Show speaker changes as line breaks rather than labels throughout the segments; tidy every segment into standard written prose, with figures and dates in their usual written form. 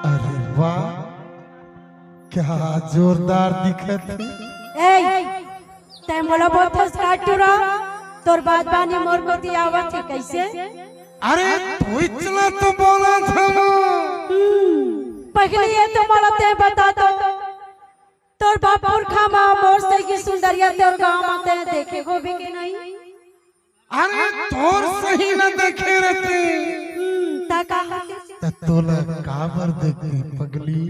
अरे वाह, क्या जोरदार दिखत है।
तै मोला बहुत काटूरा तोर बात बानी मोर को दी आवत है कैसे।
अरे तू इतना तो बोला था
पहले ये तो मोला ते बता दो तोर बाप पुरखा मा मोर से की सुंदरिया तोर गांव में ते देखे हो भी कि नहीं।
अरे तोर सही न देखे रहते
ता का
तोला काबर देखती पगली।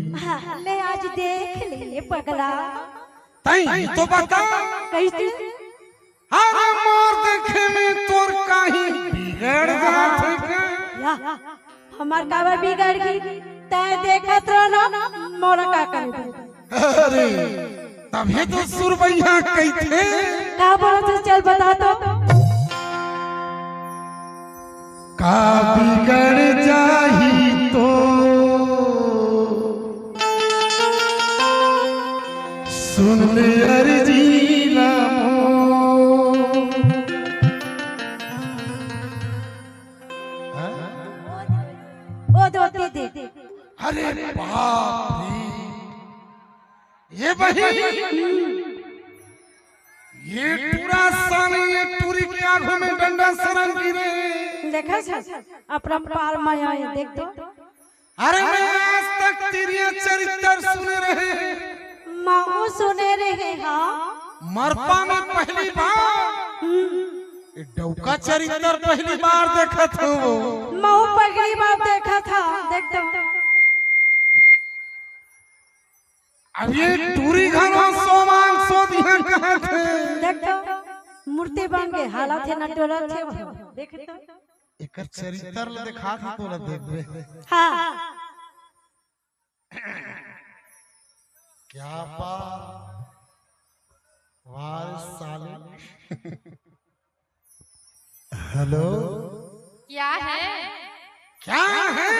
ले आज देख ले पगला
तई तो बता
कैसे।
अरे मोर देखे में तोर काहे बिगड़ जात है क्या।
हमार काबर बिगड़ गई तै देखत रह ना मोरा का करे।
अरे तभी तो सुरबैया कहते
का बोलत चल बता तो।
का बिगड़ जाही तो सुन ले अर्जी
दे।
अरे बाप रे, ये बही ये पूरा सानी ये पूरी के आंखों में डंडा सरन गिरे।
देखा अपना पार माया ये देख दो।
अरे मैं आज तक तेरी चरित्र सुने रहे
माओ सुने रहे। हाँ
मरपा में पहली बार डौका चरित्र पहली बार देखा था।
माओ पहली बार देखा था देख दो।
अब ये टूरी घरों सोमांग सो दिया कहाँ थे।
देख दो मूर्ति बन के हालत है नटोरा थे देख तो।
एक चरित्र दिखा था तो देख।
हाँ
क्या बात वाह साले। हेलो
क्या है
क्या है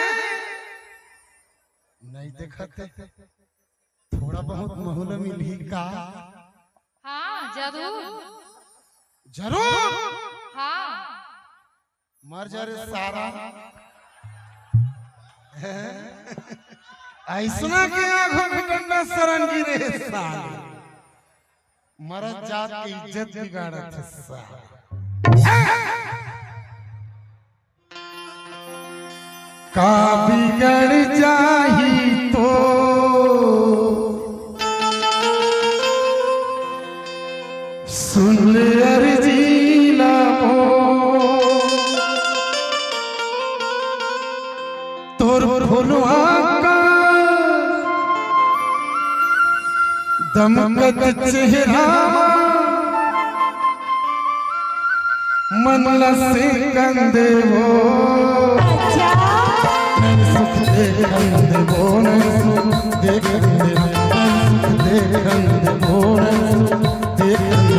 नहीं देखा थे थोड़ा बहुत माहौल मिली का।
हाँ जरूर
जरूर
हाँ
मर जा रे सारा। ऐसना के आंखों में डंडा सरन गिरे साले। मरद जात की इज्जत बिगाड़त है साले। का बिगड़ जाही तो सुन ले अर्जी लामो तोर फुलवा का दमकत चेहरा मनला से कंदे हो सुख देखंद बोन देखंद देखंद बोन देखंद।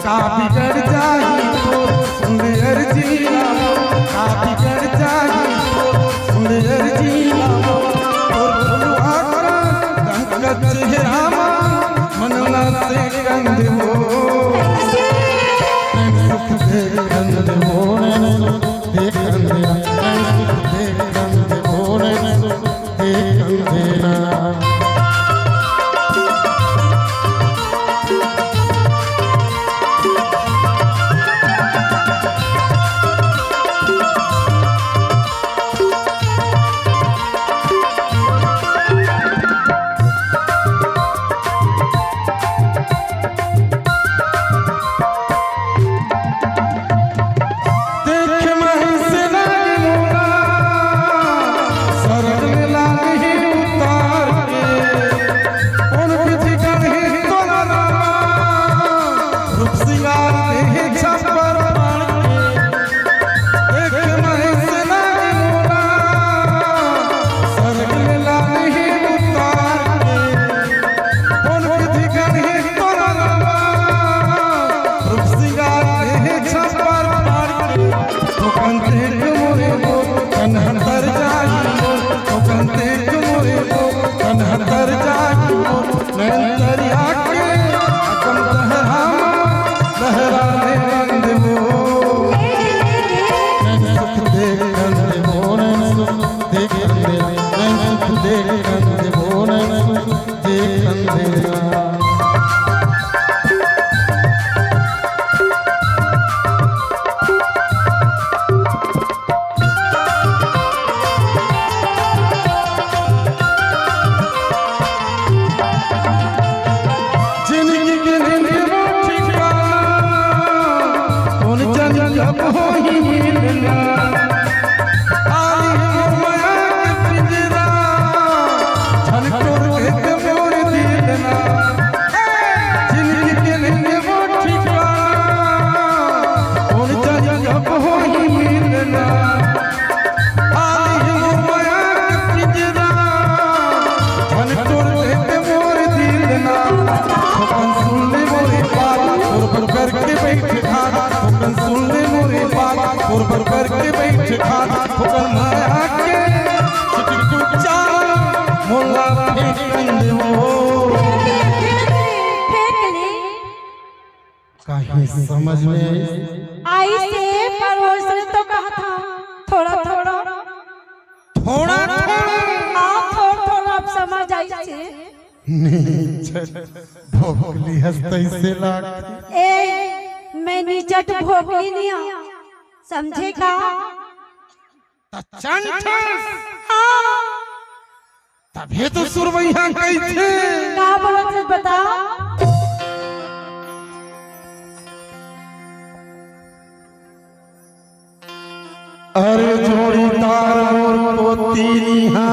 का बिगड़ जाही तो सुन अर्जी लामो का बिगड़ जाही तो सुन अर्जी लामो और फुलवा का दमकत चेहरा मनला से कंदे हो सुख देखंद बोन देखंद देखंद बोन देखंद। देखन देबो न देखन देना जिंदगी के निंदबो ठिकाना कौन जाने कब होई मिलना आई हो माया के पिंजरा झनकोर के मोर दिलना जिंदगी के निंदबो ठिकाना कौन जाने कब होई मिलना आई हो माया के पिंजरा झनकोर के मोर दिलना फुकन सुन ले मोरे बात और करके बैठ खाना फुकन सुन ले मोरे बात और करके बैठ खाना फुकन माया के चिटकू चाल मोला फेंकन देवो
फेंक ले
काहे समझ में
आई से पर वो इसने तो कहा था थोड़ा थोड़ा
थोड़ा
आप थोड़ा थोड़ा आप समझ आई से
भोगली हंसते से लाग
ए मैं निचट भोगली नहीं हूं समझेगा हाँ
तभी तो सुरवैया गई थे
क्या बोला थे बता
अरे जोड़ी तार मोर पोती निहा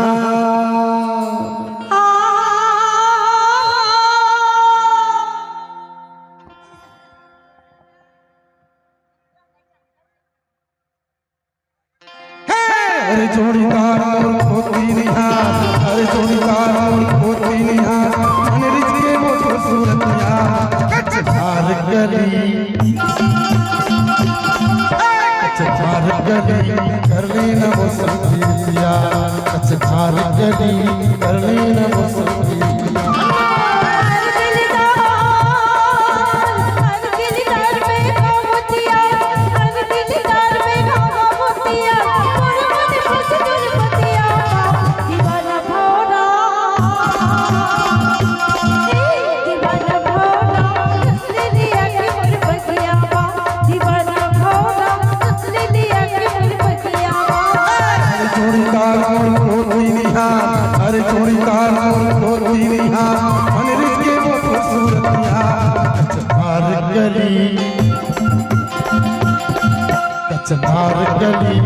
अरे जोड़ीदार मोर पोती निहा अरे जोड़ीदार मोर पोती निहा मन रिझके मोर सूरतिया कचकार गली कचकार गली कर लेना वो संगीतिया कचकार गली कर लेना वो संगीतिया अरे जोड़ीदार मोर पोती निहा मन रिझके मोर सूरतिया कचकार गली